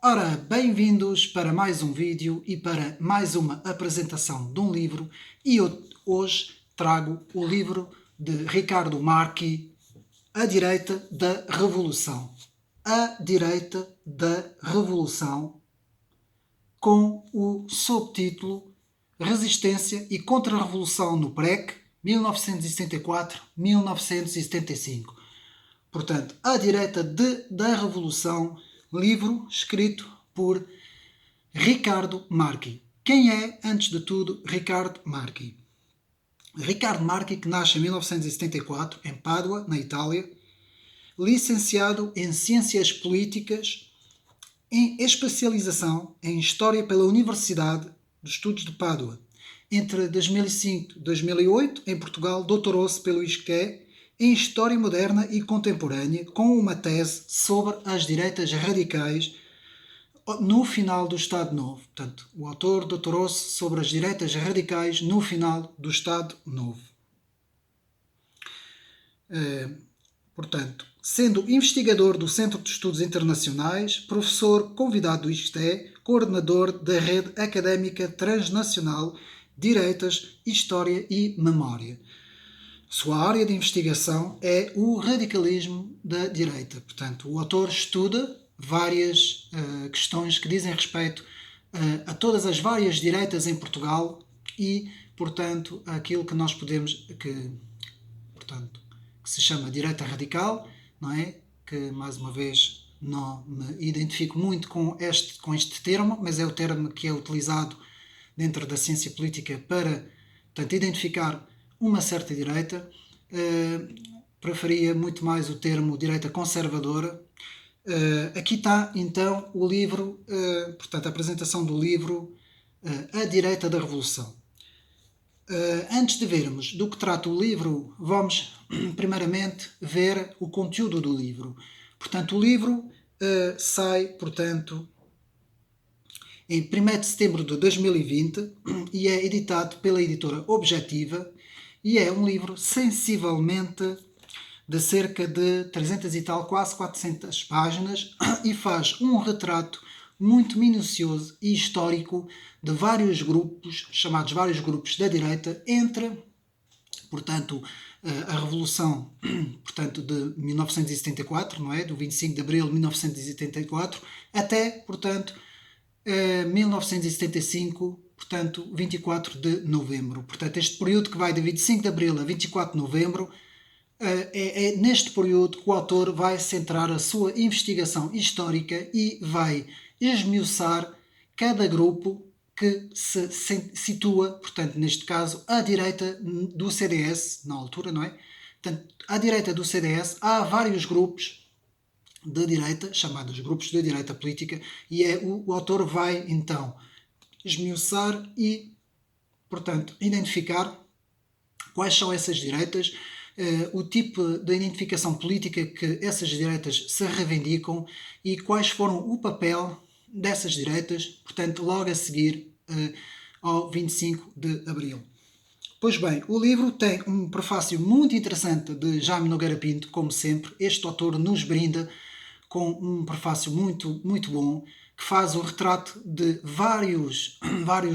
Ora, bem-vindos para mais um vídeo e para mais uma apresentação de um livro. E eu hoje trago o livro de Ricardo Marchi, A Direita da Revolução. A Direita da Revolução, com o subtítulo Resistência e Contra-Revolução no PREC, 1974-1975. Portanto, A Direita da Revolução, livro escrito por Ricardo Marchi. Quem é, antes de tudo, Ricardo Marchi? Ricardo Marchi, que nasce em 1974, em Pádua, na Itália, licenciado em Ciências Políticas, em especialização em História pela Universidade dos Estudos de Pádua. Entre 2005 e 2008, em Portugal, doutorou-se pelo ISCTE em História Moderna e Contemporânea, com uma tese sobre as direitas radicais no final do Estado Novo. Portanto, o autor doutorou-se sobre as direitas radicais no final do Estado Novo. Portanto, sendo investigador do Centro de Estudos Internacionais, professor convidado do ISCTE, coordenador da Rede Académica Transnacional Direitas, História e Memória. Sua área de investigação é o radicalismo da direita. Portanto, o autor estuda várias questões que dizem respeito a todas as várias direitas em Portugal e, portanto, aquilo que nós podemos, que se chama direita radical, não é? Que, mais uma vez, não me identifico muito com este termo, mas é o termo que é utilizado dentro da ciência política para, portanto, identificar uma certa direita. Preferia muito mais o termo direita conservadora. Aqui está, então, o livro, portanto, a apresentação do livro A Direita da Revolução. Antes de vermos do que trata o livro, vamos primeiramente ver o conteúdo do livro. Portanto, o livro sai, portanto, em 1º de setembro de 2020 e é editado pela editora Objetiva e é um livro sensivelmente de cerca de 300 e tal, quase 400 páginas e faz um retrato muito minucioso e histórico de vários grupos, chamados vários grupos da direita, entre, portanto, a Revolução, portanto, de 1974, não é? Do 25 de abril de 1974, até, portanto, 1975, portanto, 24 de novembro. Portanto, este período que vai de 25 de abril a 24 de novembro, é neste período que o autor vai centrar a sua investigação histórica e vai esmiuçar cada grupo que se situa, portanto, neste caso, à direita do CDS, na altura, não é? Portanto, à direita do CDS há vários grupos de direita, chamados grupos de direita política, e o autor vai, então, esmiuçar e, portanto, identificar quais são essas direitas, o tipo de identificação política que essas direitas se reivindicam e quais foram o papel dessas direitas, portanto, logo a seguir ao 25 de abril. Pois bem, o livro tem um prefácio muito interessante de Jaime Nogueira Pinto, como sempre. Este autor nos brinda com um prefácio muito, muito bom, que faz o retrato de vários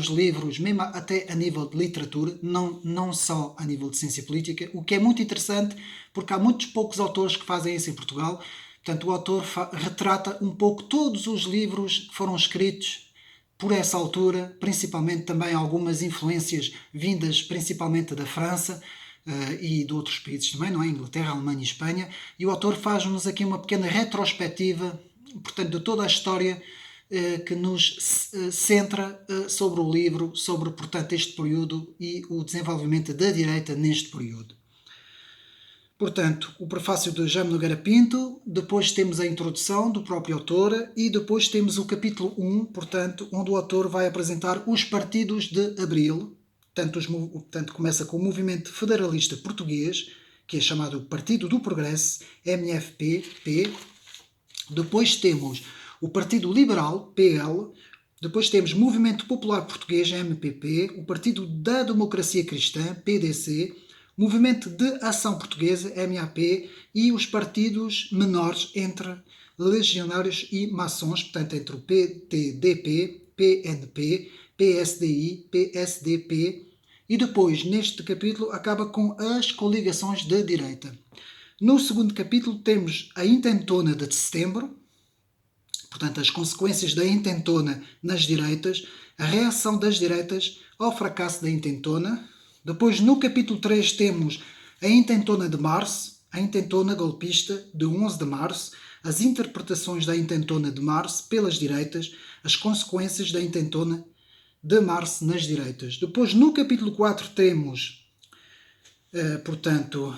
livros, mesmo até a nível de literatura, não só a nível de ciência política, o que é muito interessante, porque há muitos poucos autores que fazem isso em Portugal. Portanto, o autor retrata um pouco todos os livros que foram escritos por essa altura, principalmente também algumas influências vindas principalmente da França, e de outros países também, não é? Inglaterra, Alemanha e Espanha, e o autor faz-nos aqui uma pequena retrospectiva, portanto, de toda a história que nos centra sobre o livro, sobre, portanto, este período e o desenvolvimento da direita neste período. Portanto, o prefácio de Jaime Nogueira Pinto, depois temos a introdução do próprio autor e depois temos o capítulo 1, portanto, onde o autor vai apresentar os partidos de Abril. Portanto, começa com o Movimento Federalista Português, que é chamado Partido do Progresso, MFP. Depois temos o Partido Liberal, PL. Depois temos Movimento Popular Português, MPP. O Partido da Democracia Cristã, PDC. Movimento de Ação Portuguesa, MAP. E os partidos menores entre legionários e maçons, portanto, entre o PTDP, PNP, PSDI, PSDP, e depois, neste capítulo, acaba com as coligações de direita. No segundo capítulo temos a intentona de setembro, portanto, as consequências da intentona nas direitas, a reação das direitas ao fracasso da intentona. Depois, no capítulo 3, temos a intentona de março, a intentona golpista de 11 de março, as interpretações da intentona de março pelas direitas, as consequências da intentona de março nas direitas. Depois, no capítulo 4, temos, portanto,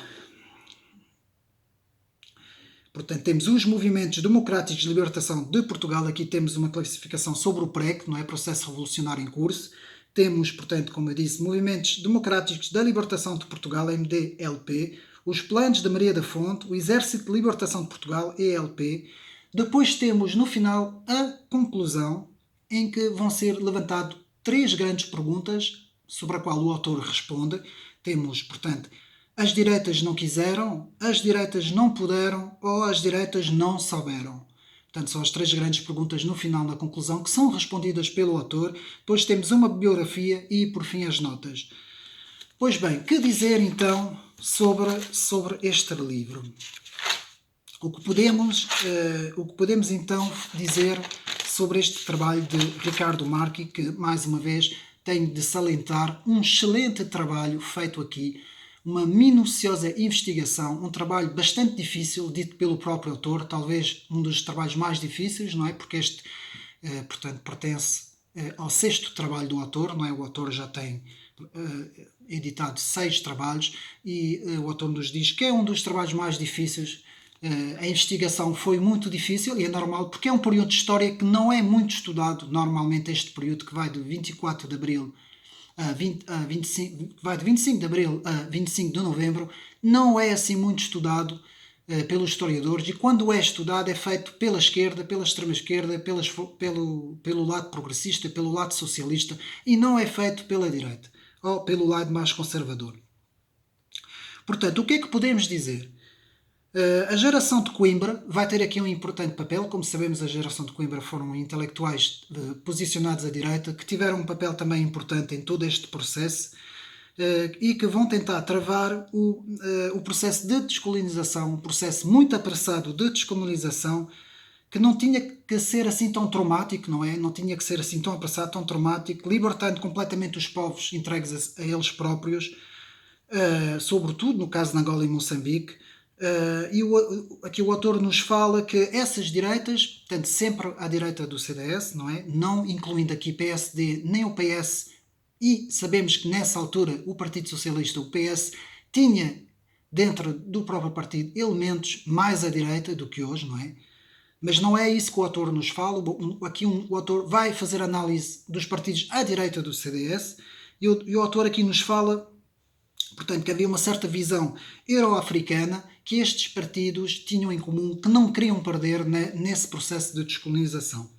temos os movimentos democráticos de libertação de Portugal. Aqui temos uma classificação sobre o PREC, não é? Processo Revolucionário em Curso. Temos, portanto, como eu disse, movimentos democráticos da libertação de Portugal, MDLP, os planos de Maria da Fonte, o Exército de Libertação de Portugal, ELP. Depois temos, no final, a conclusão, em que vão ser levantadas 3 grandes perguntas, sobre a qual o autor responde. Temos, portanto, as direitas não quiseram, as direitas não puderam ou as direitas não souberam. Portanto, são as 3 grandes perguntas no final, na conclusão, que são respondidas pelo autor. Depois temos uma bibliografia e, por fim, as notas. Pois bem, que dizer então sobre este livro? O que podemos então dizer sobre este trabalho de Ricardo Marchi, que, mais uma vez, tenho de salientar um excelente trabalho feito aqui, uma minuciosa investigação, um trabalho bastante difícil, dito pelo próprio autor, talvez um dos trabalhos mais difíceis, não é? Porque este, portanto, pertence ao 6º trabalho do autor, não é? O autor já tem editado 6 trabalhos e o autor nos diz que é um dos trabalhos mais difíceis. A investigação foi muito difícil e é normal, porque é um período de história que não é muito estudado. Normalmente este período, que vai de 24 de abril vai de 25 de abril a 25 de novembro, não é assim muito estudado pelos historiadores, e quando é estudado é feito pela esquerda, pela extrema-esquerda, pelo lado progressista, pelo lado socialista, e não é feito pela direita, ou pelo lado mais conservador. Portanto, o que é que podemos dizer? A geração de Coimbra vai ter aqui um importante papel. Como sabemos, a geração de Coimbra foram intelectuais posicionados à direita, que tiveram um papel também importante em todo este processo e que vão tentar travar o processo de descolonização, um processo muito apressado de descolonização, que não tinha que ser assim tão traumático, não é? Não tinha que ser assim tão apressado, tão traumático, libertando completamente os povos entregues a eles próprios, sobretudo no caso de Angola e Moçambique. Aqui o autor nos fala que essas direitas, portanto, sempre à direita do CDS, não é? Não incluindo aqui PSD nem o PS, e sabemos que nessa altura o Partido Socialista, o PS, tinha dentro do próprio partido elementos mais à direita do que hoje, não é? Mas não é isso que o autor nos fala. Aqui o autor vai fazer análise dos partidos à direita do CDS e o autor aqui nos fala, portanto, que havia uma certa visão euro-africana que estes partidos tinham em comum, que não queriam perder nesse processo de descolonização.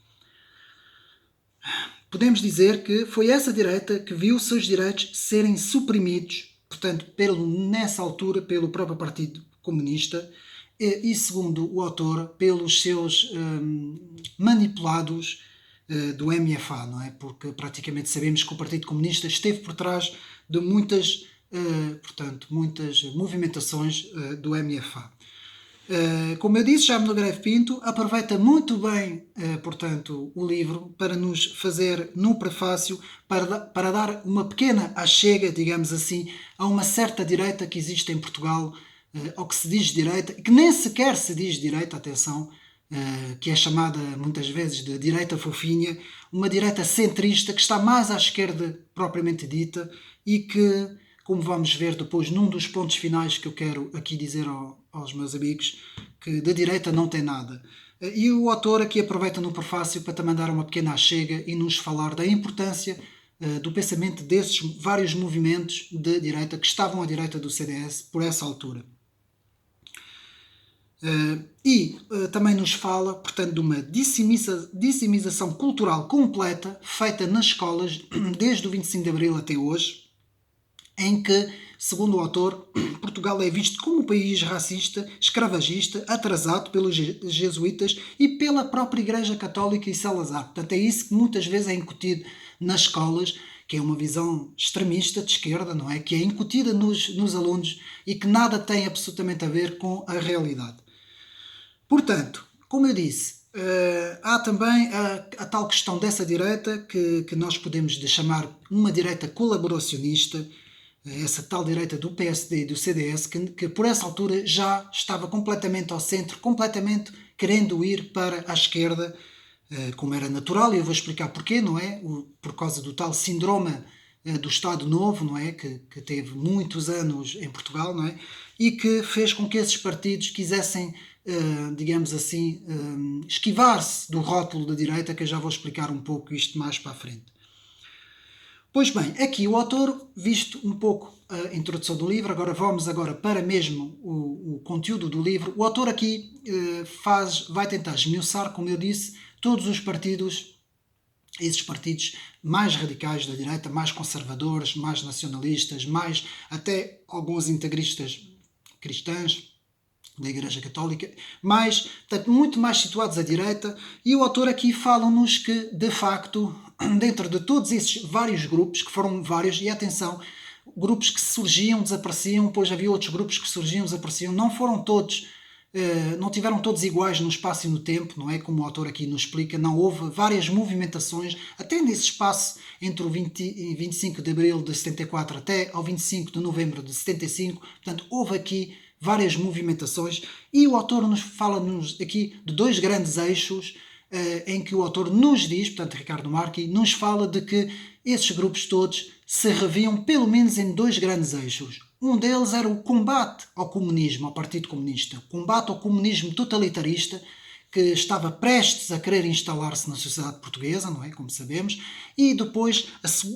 Podemos dizer que foi essa direita que viu seus direitos serem suprimidos, portanto, nessa altura, pelo próprio Partido Comunista e, segundo o autor, pelos seus manipulados do MFA, não é? Porque praticamente sabemos que o Partido Comunista esteve por trás de muitas movimentações do MFA. Como eu disse, Jaime Nogueira Pinto aproveita muito bem, portanto, o livro para nos fazer, no prefácio, para dar uma pequena achega, digamos assim, a uma certa direita que existe em Portugal, ao que se diz direita, que nem sequer se diz direita, atenção, que é chamada muitas vezes de direita fofinha, uma direita centrista que está mais à esquerda propriamente dita e que, como vamos ver depois num dos pontos finais que eu quero aqui dizer aos meus amigos, que de direita não tem nada. E o autor aqui aproveita no prefácio para também dar uma pequena achega e nos falar da importância do pensamento desses vários movimentos de direita que estavam à direita do CDS por essa altura. Também nos fala, portanto, de uma dissemização cultural completa feita nas escolas desde o 25 de Abril até hoje, em que segundo o autor, Portugal é visto como um país racista, escravagista, atrasado pelos jesuítas e pela própria Igreja Católica e Salazar. Portanto, é isso que muitas vezes é incutido nas escolas, que é uma visão extremista de esquerda, não é? Que é incutida nos alunos e que nada tem absolutamente a ver com a realidade. Portanto, como eu disse, há também a tal questão dessa direita que nós podemos chamar uma direita colaboracionista, essa tal direita do PSD e do CDS, que por essa altura já estava completamente ao centro, completamente querendo ir para a esquerda, como era natural, e eu vou explicar porquê, não é? Por causa do tal síndrome do Estado Novo, não é? Que teve muitos anos em Portugal, não é? E que fez com que esses partidos quisessem, digamos assim, esquivar-se do rótulo da direita, que eu já vou explicar um pouco isto mais para a frente. Pois bem, aqui o autor, visto um pouco a introdução do livro, vamos para mesmo o conteúdo do livro. O autor aqui vai tentar esmiuçar, como eu disse, todos os partidos, esses partidos mais radicais da direita, mais conservadores, mais nacionalistas, mais até alguns integristas cristãos da Igreja Católica, portanto, muito mais situados à direita, e o autor aqui fala-nos que, de facto, dentro de todos esses vários grupos, que foram vários, e atenção, grupos que surgiam, desapareciam, depois havia outros grupos que surgiam, desapareciam, não foram todos, não tiveram todos iguais no espaço e no tempo, não é? Como o autor aqui nos explica, não houve várias movimentações, até nesse espaço entre o 25 de abril de 74 até ao 25 de novembro de 75, portanto, houve aqui várias movimentações, e o autor fala-nos aqui de dois grandes eixos, em que o autor nos diz, portanto Ricardo Marchi, nos fala de que esses grupos todos se reviam pelo menos em dois grandes eixos. Um deles era o combate ao comunismo, ao Partido Comunista, o combate ao comunismo totalitarista, que estava prestes a querer instalar-se na sociedade portuguesa, não é? Como sabemos, e depois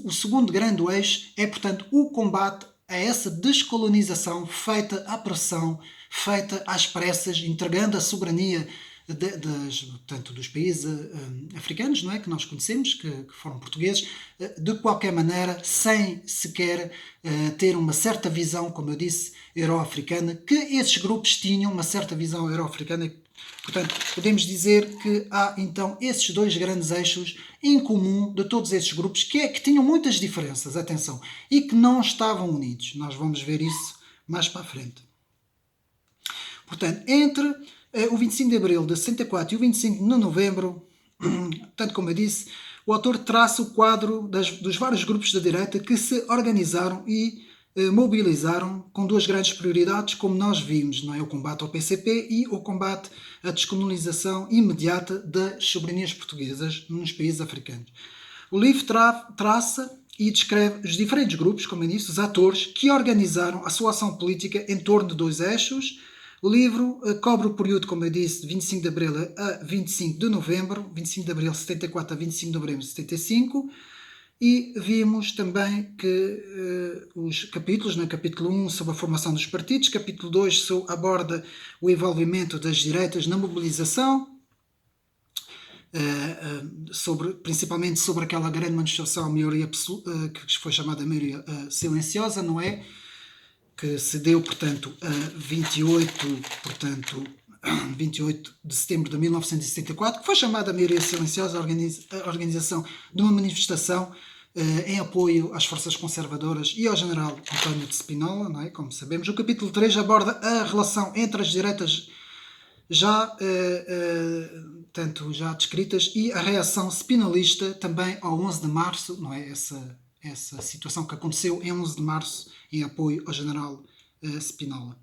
o segundo grande eixo é, portanto, o combate a essa descolonização feita à pressão, feita às pressas, entregando a soberania portanto, dos países africanos, não é? Que nós conhecemos, que foram portugueses, de qualquer maneira, sem sequer ter uma certa visão, como eu disse, euro-africana, que esses grupos tinham uma certa visão euro-africana. Portanto, podemos dizer que há então esses dois grandes eixos em comum de todos esses grupos, que tinham muitas diferenças, atenção, e que não estavam unidos. Nós vamos ver isso mais para a frente. Portanto, entre o 25 de abril de 64 e o 25 de novembro, tanto como eu disse, o autor traça o quadro dos vários grupos da direita que se organizaram e mobilizaram com duas grandes prioridades, como nós vimos, não é? O combate ao PCP e o combate à descolonização imediata das soberanias portuguesas nos países africanos. O livro traça e descreve os diferentes grupos, como eu disse, os atores que organizaram a sua ação política em torno de dois eixos. O livro cobre o período, como eu disse, de 25 de abril a 25 de novembro, 25 de abril de 74 a 25 de novembro de 75, e vimos também que os capítulos, no capítulo 1 sobre a formação dos partidos, capítulo 2 aborda o envolvimento das direitas na mobilização, principalmente sobre aquela grande manifestação, a maioria que foi chamada maioria silenciosa, não é? Que se deu, portanto, a 28 de setembro de 1974, que foi chamada a maioria silenciosa, a organização de uma manifestação em apoio às forças conservadoras e ao general António de Spinola, não é? Como sabemos. O capítulo 3 aborda a relação entre as direitas já descritas e a reação spinolista também ao 11 de março, não é? Essa situação que aconteceu em 11 de março em apoio ao general Spinola.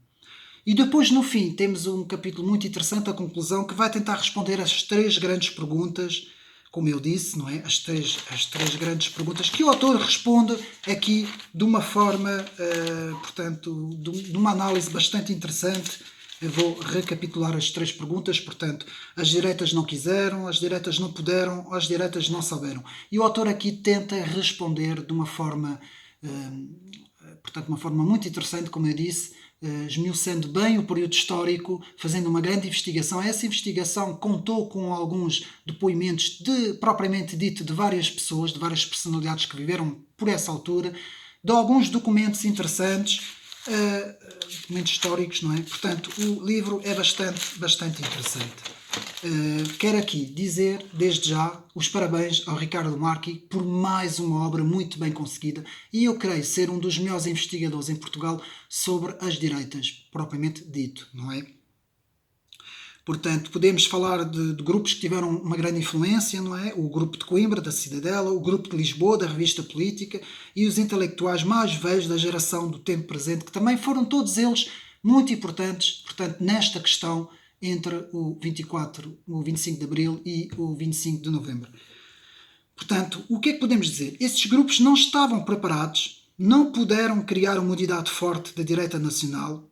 E depois, no fim, temos um capítulo muito interessante, a conclusão, que vai tentar responder às três grandes perguntas, como eu disse, não é? As três grandes perguntas que o autor responde aqui de uma forma, portanto, de uma análise bastante interessante. Eu vou recapitular as três perguntas. Portanto, as direitas não quiseram, as direitas não puderam, as direitas não souberam. E o autor aqui tenta responder de uma forma, portanto, uma forma muito interessante, como eu disse, esmiuçando bem o período histórico, fazendo uma grande investigação. Essa investigação contou com alguns depoimentos propriamente dito de várias pessoas, de várias personalidades que viveram por essa altura, de alguns documentos interessantes, documentos históricos, não é? Portanto, o livro é bastante interessante. Quero aqui dizer, desde já, os parabéns ao Ricardo Marchi por mais uma obra muito bem conseguida, e eu creio ser um dos melhores investigadores em Portugal sobre as direitas, propriamente dito, não é? Portanto, podemos falar de grupos que tiveram uma grande influência, não é? O grupo de Coimbra, da Cidadela, o grupo de Lisboa, da Revista Política, e os intelectuais mais velhos da geração do tempo presente, que também foram todos eles muito importantes, portanto, nesta questão entre o 25 de Abril e o 25 de Novembro. Portanto, o que é que podemos dizer? Estes grupos não estavam preparados, não puderam criar uma unidade forte da direita nacional,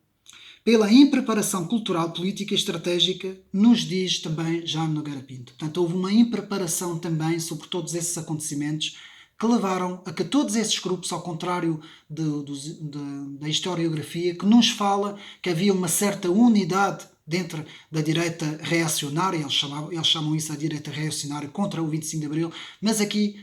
pela impreparação cultural, política e estratégica, nos diz também Jaime Nogueira Pinto. Portanto, houve uma impreparação também sobre todos esses acontecimentos que levaram a que todos esses grupos, ao contrário da historiografia, que nos fala que havia uma certa unidade dentro da direita reacionária, eles chamam isso a direita reacionária contra o 25 de Abril, mas aqui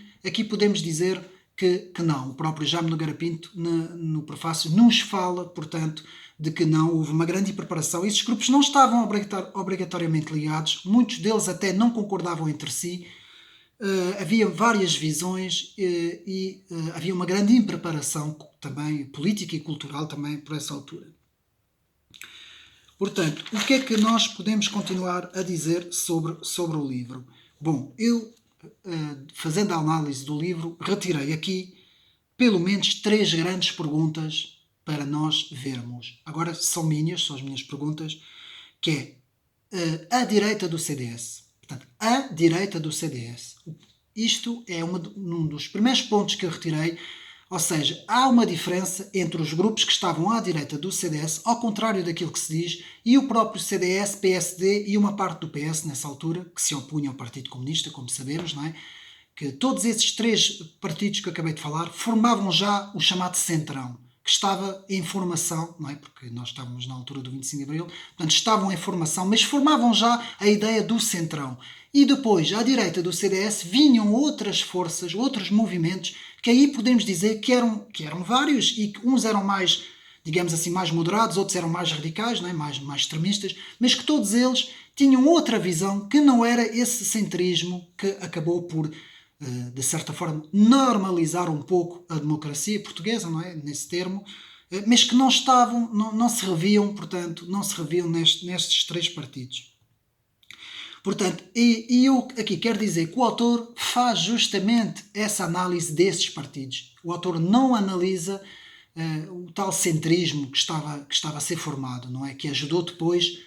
podemos dizer que não. O próprio Jaime Nogueira Pinto, no prefácio, nos fala, portanto, de que não houve uma grande preparação. Esses grupos não estavam obrigatoriamente ligados, muitos deles até não concordavam entre si, havia várias visões e havia uma grande impreparação também política e cultural também por essa altura. Portanto, o que é que nós podemos continuar a dizer sobre o livro? Bom, eu, fazendo a análise do livro, retirei aqui pelo menos 3 grandes perguntas para nós vermos. Agora são as minhas perguntas, que é a direita do CDS. Portanto, a direita do CDS. Isto é um dos primeiros pontos que eu retirei, ou seja, há uma diferença entre os grupos que estavam à direita do CDS, ao contrário daquilo que se diz, e o próprio CDS, PSD e uma parte do PS nessa altura, que se opunha ao Partido Comunista, como sabemos, não é? Que todos esses 3 partidos que eu acabei de falar formavam já o chamado Centrão, que estava em formação, não é? Porque nós estávamos na altura do 25 de Abril, portanto estavam em formação, mas formavam já a ideia do Centrão. E depois, à direita do CDS, vinham outras forças, outros movimentos, que aí podemos dizer que eram vários, e que uns eram mais, digamos assim, mais moderados, outros eram mais radicais, não é? mais extremistas, mas que todos eles tinham outra visão, que não era esse centrismo que acabou por, de certa forma, normalizar um pouco a democracia portuguesa, não é? Nesse termo, mas que não se reviam, portanto, não se reviam nestes 3 partidos. Portanto, e eu aqui quero dizer que o autor faz justamente essa análise desses partidos. O autor não analisa o tal centrismo que estava a ser formado, não é? Que ajudou depois,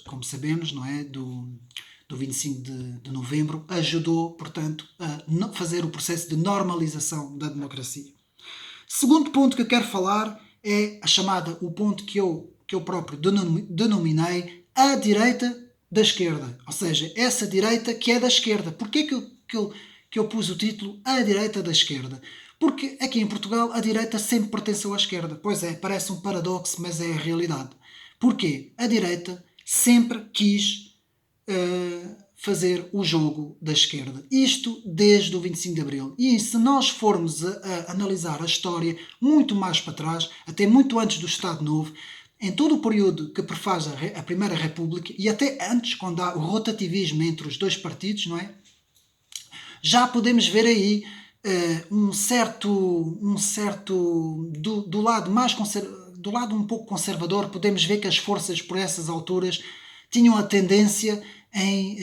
como sabemos, não é? Do 25 de novembro, ajudou, portanto, a fazer o processo de normalização da democracia. Segundo ponto que eu quero falar é o ponto que eu próprio denominei a direita da esquerda, ou seja, essa direita que é da esquerda. Porquê que eu pus o título A Direita da Esquerda? Porque aqui em Portugal a direita sempre pertenceu à esquerda. Pois é, parece um paradoxo, mas é a realidade. Porquê? A direita sempre quis fazer o jogo da esquerda. Isto desde o 25 de Abril. E se nós formos a analisar a história muito mais para trás, até muito antes do Estado Novo, em todo o período que prefaz a Primeira República, e até antes, quando há o rotativismo entre os 2 partidos, não é? Já podemos ver aí um certo do lado do lado um pouco conservador, podemos ver que as forças por essas alturas tinham a tendência em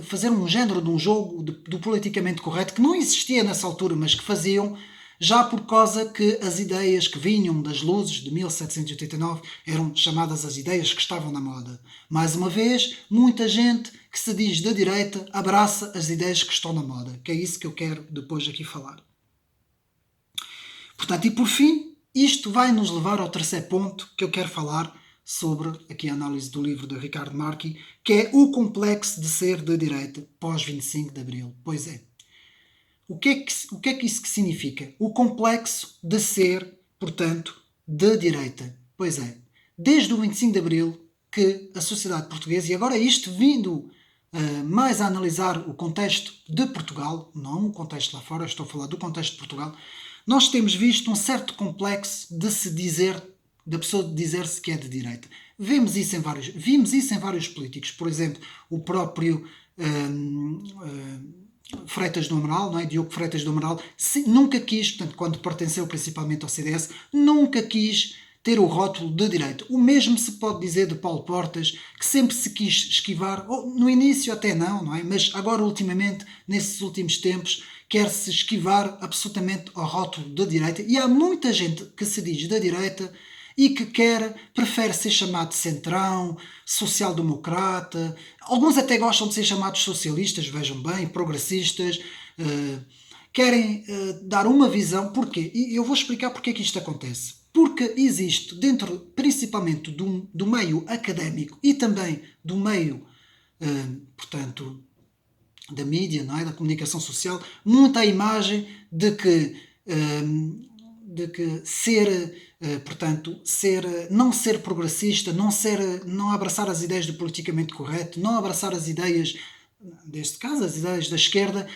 fazer um género de um jogo do politicamente correto, que não existia nessa altura, mas que faziam, já por causa que as ideias que vinham das luzes de 1789 eram chamadas as ideias que estavam na moda. Mais uma vez, muita gente que se diz da direita abraça as ideias que estão na moda, que é isso que eu quero depois aqui falar. Portanto, e por fim, isto vai nos levar ao terceiro ponto que eu quero falar sobre aqui a análise do livro de Ricardo Marchi, que é o complexo de ser de direita pós 25 de Abril. Pois é. O que é que isso significa? O complexo de ser, portanto, de direita. Pois é, desde o 25 de Abril que a sociedade portuguesa, e agora isto vindo mais a analisar o contexto de Portugal, não o contexto lá fora, estou a falar do contexto de Portugal, nós temos visto um certo complexo de se dizer, da pessoa dizer-se que é de direita. Vimos isso em vários políticos. Por exemplo, o próprio Freitas do Amaral, não é? Diogo Freitas do Amaral, nunca quis, portanto, quando pertenceu principalmente ao CDS, nunca quis ter o rótulo de direita. O mesmo se pode dizer de Paulo Portas, que sempre se quis esquivar, ou no início até não é? Mas agora ultimamente, nesses últimos tempos, quer-se esquivar absolutamente ao rótulo de direita. E há muita gente que se diz da direita e que prefere ser chamado de centrão, social-democrata. Alguns até gostam de ser chamados socialistas, vejam bem, progressistas. Querem dar uma visão. Porquê? E eu vou explicar porque é que isto acontece. Porque existe dentro, principalmente, do meio académico e também do meio, portanto, da mídia, não é? Da comunicação social, muita imagem de que não ser progressista, não abraçar as ideias do politicamente correto, não abraçar as ideias, neste caso, as ideias da esquerda,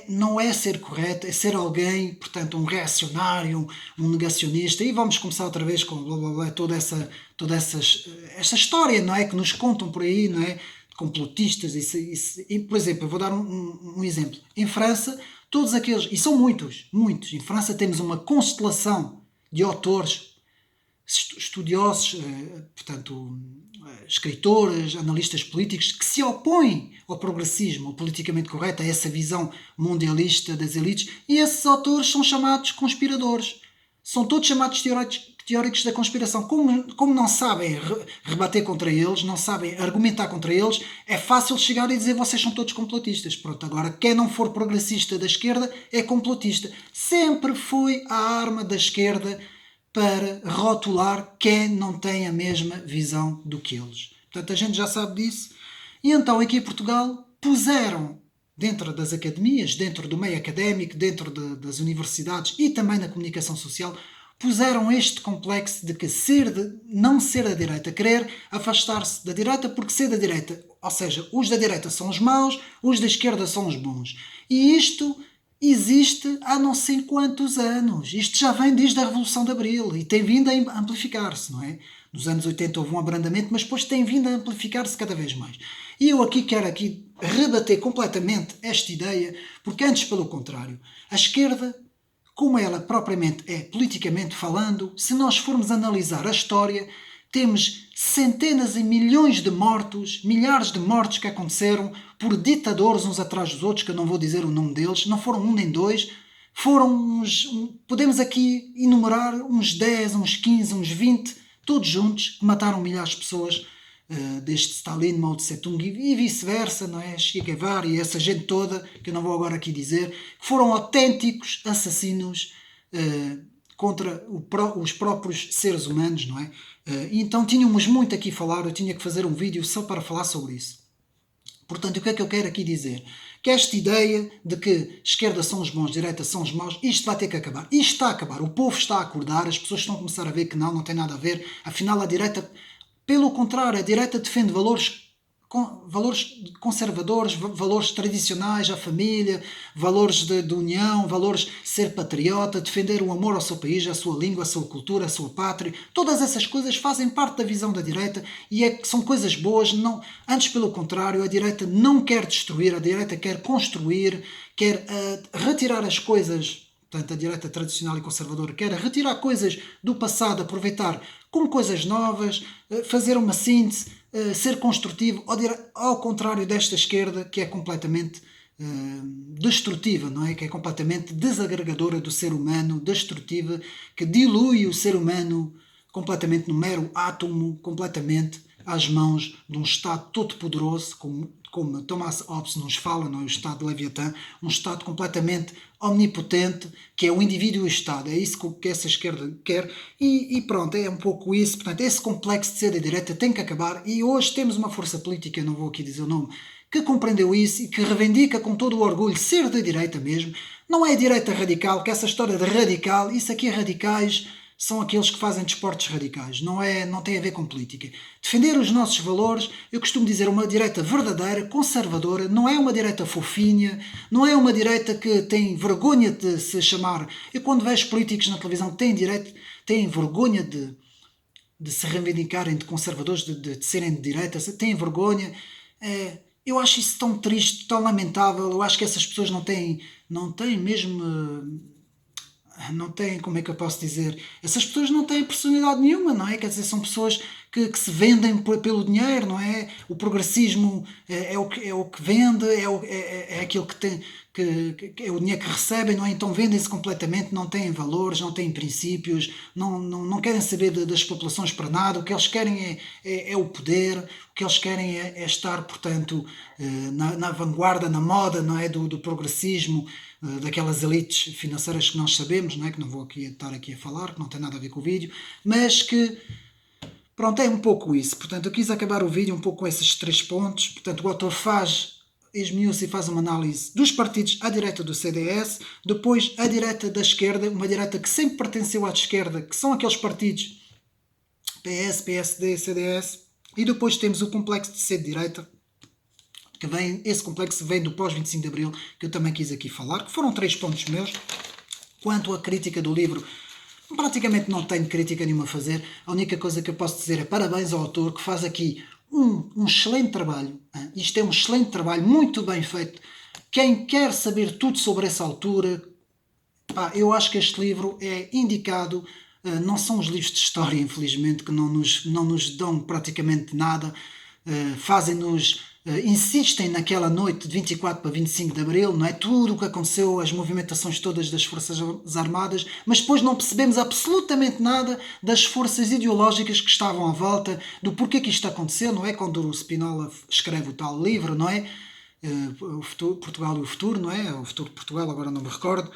não é ser correto, é ser alguém, portanto, um reacionário, um negacionista, e vamos começar outra vez com blá, blá, blá, toda essa história, não é? Que nos contam por aí, não é? Complotistas, e, por exemplo, eu vou dar um exemplo. Em França, todos aqueles, e são muitos, em França temos uma constelação de autores, estudiosos, portanto, escritores, analistas políticos, que se opõem ao progressismo, ao politicamente correto, a essa visão mundialista das elites, e esses autores são chamados conspiradores. São todos chamados teóricos da conspiração. Como não sabem rebater contra eles, não sabem argumentar contra eles, é fácil chegar e dizer vocês são todos complotistas. Pronto, agora quem não for progressista da esquerda é complotista. Sempre foi a arma da esquerda para rotular quem não tem a mesma visão do que eles. Portanto, a gente já sabe disso. E então aqui em Portugal puseram dentro das academias, dentro do meio académico, dentro das universidades e também na comunicação social, puseram este complexo de que não ser da direita, querer afastar-se da direita porque ser da direita, ou seja, os da direita são os maus, os da esquerda são os bons. E isto existe há não sei quantos anos. Isto já vem desde a Revolução de Abril e tem vindo a amplificar-se, não é? Nos anos 80 houve um abrandamento, mas depois tem vindo a amplificar-se cada vez mais. E eu quero rebater completamente esta ideia, porque antes, pelo contrário, a esquerda, como ela propriamente é, politicamente falando, se nós formos analisar a história, temos centenas e milhões de mortos, milhares de mortos que aconteceram por ditadores uns atrás dos outros, que eu não vou dizer o nome deles, não foram um nem dois, foram podemos aqui enumerar uns 10, uns 15, uns 20, todos juntos, que mataram milhares de pessoas, desde Stalin, Mao Tse-tung e vice-versa, não é? Che Guevara e essa gente toda, que eu não vou agora aqui dizer, que foram autênticos assassinos contra os próprios seres humanos, não é? Então tínhamos muito aqui a falar, eu tinha que fazer um vídeo só para falar sobre isso. Portanto, o que é que eu quero aqui dizer? Que esta ideia de que esquerda são os bons, direita são os maus, isto vai ter que acabar. Isto está a acabar. O povo está a acordar, as pessoas estão a começar a ver que não tem nada a ver. Afinal, a direita, pelo contrário, a direita defende valores conservadores, valores tradicionais, a família, valores de união, valores de ser patriota, defender o amor ao seu país, à sua língua, à sua cultura, à sua pátria. Todas essas coisas fazem parte da visão da direita e são coisas boas. Não, antes, pelo contrário, a direita não quer destruir, a direita quer construir, quer retirar as coisas. Portanto, a direita tradicional e conservadora quer retirar coisas do passado, aproveitar com coisas novas, fazer uma síntese, ser construtivo, ao contrário desta esquerda que é completamente destrutiva, não é? Que é completamente desagregadora do ser humano, destrutiva, que dilui o ser humano completamente no mero átomo, completamente às mãos de um Estado todo-poderoso, como Thomas Hobbes nos fala, não é? O Estado de Leviatã, um Estado completamente omnipotente, que é o indivíduo e o Estado. É isso que essa esquerda quer e pronto, é um pouco isso. Portanto, esse complexo de ser da direita tem que acabar e hoje temos uma força política, não vou aqui dizer o nome, que compreendeu isso e que reivindica com todo o orgulho ser da direita mesmo. Não é a direita radical, que essa história de radical, isso aqui é radicais, são aqueles que fazem desportos radicais, não tem a ver com política. Defender os nossos valores, eu costumo dizer, uma direita verdadeira, conservadora, não é uma direita fofinha, não é uma direita que tem vergonha de se chamar. Eu quando vejo políticos na televisão que têm vergonha de se reivindicarem de conservadores, de serem de direita, têm vergonha. Eu acho isso tão triste, tão lamentável. Eu acho que essas pessoas não têm mesmo. Não têm, como é que eu posso dizer? Essas pessoas não têm personalidade nenhuma, não é? Quer dizer, são pessoas que se vendem pelo dinheiro, não é? O progressismo é o que vende, é aquilo que tem, que é o dinheiro que recebem, não é? Então vendem-se completamente, não têm valores, não têm princípios, não querem saber das populações para nada, o que eles querem é o poder, o que eles querem é estar, portanto, na vanguarda, na moda, não é? Do progressismo, daquelas elites financeiras que nós sabemos, não é? Que não vou estar aqui a falar, que não tem nada a ver com o vídeo, mas que, pronto, é um pouco isso. Portanto, eu quis acabar o vídeo um pouco com esses 3 pontos. Portanto, o autor esmiuça e faz uma análise dos partidos à direita do CDS, depois à direita da esquerda, uma direita que sempre pertenceu à esquerda, que são aqueles partidos PS, PSD, CDS, e depois temos o complexo de ser de direita, esse complexo vem do pós-25 de Abril, que eu também quis aqui falar, que foram 3 pontos meus. Quanto à crítica do livro, praticamente não tenho crítica nenhuma a fazer. A única coisa que eu posso dizer é parabéns ao autor, que faz aqui um excelente trabalho. Isto é um excelente trabalho, muito bem feito. Quem quer saber tudo sobre essa altura, eu acho que este livro é indicado. Não são os livros de história, infelizmente, que não nos dão praticamente nada. Fazem-nos... insistem naquela noite de 24 para 25 de Abril, não é? Tudo o que aconteceu, as movimentações todas das Forças Armadas, mas depois não percebemos absolutamente nada das forças ideológicas que estavam à volta, do porquê que isto aconteceu, não é? Quando o Spinola escreve o tal livro, não é? O futuro, Portugal e o futuro, não é? O futuro de Portugal, agora não me recordo.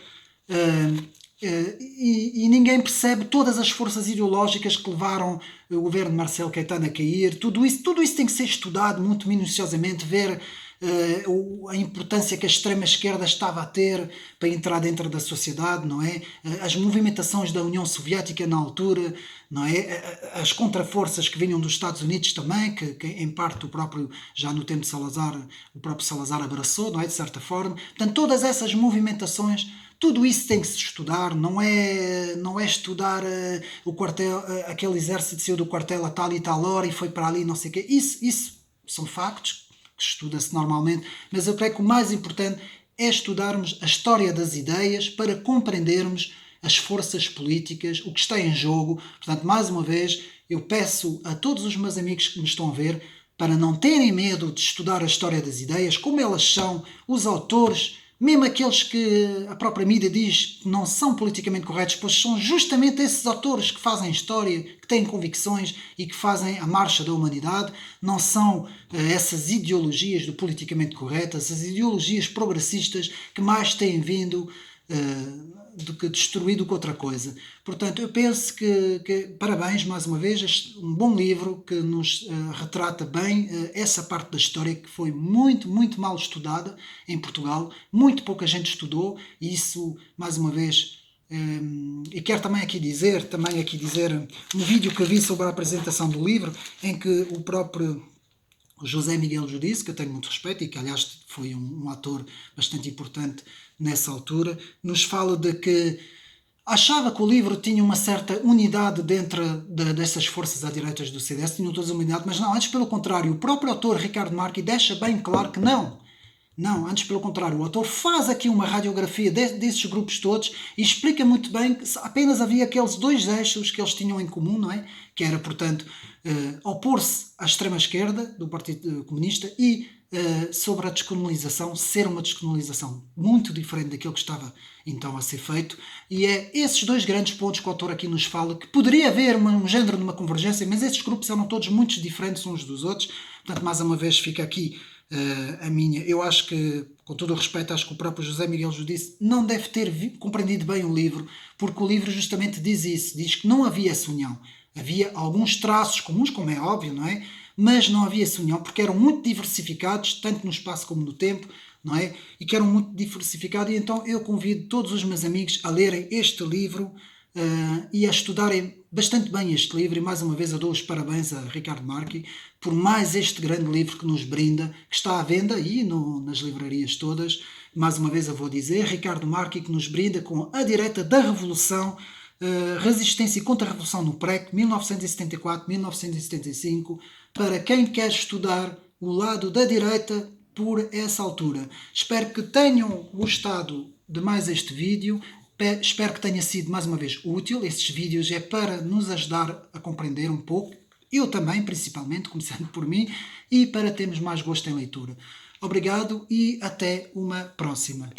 E ninguém percebe todas as forças ideológicas que levaram o governo de Marcelo Caetano a cair. Tudo isso tem que ser estudado muito minuciosamente, ver a importância que a extrema-esquerda estava a ter para entrar dentro da sociedade, não é? As movimentações da União Soviética na altura, não é? As contraforças que vinham dos Estados Unidos também, que em parte já no tempo de Salazar, o próprio Salazar abraçou, não é? De certa forma. Portanto, todas essas movimentações, tudo isso tem que se estudar, não é estudar o quartel, aquele exército saiu do quartel a tal e tal hora e foi para ali, não sei o quê. Isso são factos que estuda-se normalmente, mas eu creio que o mais importante é estudarmos a história das ideias para compreendermos as forças políticas, o que está em jogo. Portanto, mais uma vez, eu peço a todos os meus amigos que me estão a ver para não terem medo de estudar a história das ideias, como elas são, os autores, mesmo aqueles que a própria mídia diz que não são politicamente corretos, pois são justamente esses autores que fazem história, que têm convicções e que fazem a marcha da humanidade, não são essas ideologias do politicamente correto, essas ideologias progressistas que mais têm vindo do que destruído que outra coisa. Portanto, eu penso que parabéns mais uma vez, um bom livro que nos retrata bem essa parte da história que foi muito, muito mal estudada em Portugal, muito pouca gente estudou, e isso, mais uma vez, e quero também aqui dizer um vídeo que eu vi sobre a apresentação do livro, em que o próprio José Miguel Judice, que eu tenho muito respeito e que aliás foi um ator bastante importante nessa altura, nos fala de que achava que o livro tinha uma certa unidade dentro dessas forças à direita do CDS, tinham todas a unidade, mas não, antes pelo contrário, o próprio autor Ricardo Marque deixa bem claro que não. Não, antes pelo contrário, o autor faz aqui uma radiografia desses grupos todos e explica muito bem que apenas havia aqueles 2 eixos que eles tinham em comum, não é? Que era, portanto, opor-se à extrema-esquerda do Partido Comunista e sobre a descolonização, ser uma descolonização muito diferente daquilo que estava então a ser feito. E é esses 2 grandes pontos que o autor aqui nos fala, que poderia haver um género de uma convergência, mas esses grupos eram todos muito diferentes uns dos outros. Portanto, mais uma vez fica aqui a minha. Eu acho que, com todo o respeito, acho que o próprio José Miguel Judice não deve ter compreendido bem o livro, porque o livro justamente diz isso, diz que não havia essa união. Havia alguns traços comuns, como é óbvio, não é? Mas não havia essa união, porque eram muito diversificados, tanto no espaço como no tempo, não é? E que eram muito diversificados, e então eu convido todos os meus amigos a lerem este livro, e a estudarem bastante bem este livro. E mais uma vez eu dou os parabéns a Ricardo Marchi por mais este grande livro que nos brinda, que está à venda aí nas livrarias todas. Mais uma vez eu vou dizer, Ricardo Marchi, que nos brinda com A Direita da Revolução, Resistência e Contra-Revolução no PREC, 1974-1975, para quem quer estudar o lado da direita por essa altura. Espero que tenham gostado de mais este vídeo. Espero que tenha sido mais uma vez útil. Estes vídeos é para nos ajudar a compreender um pouco, eu também, principalmente, começando por mim, e para termos mais gosto em leitura. Obrigado e até uma próxima.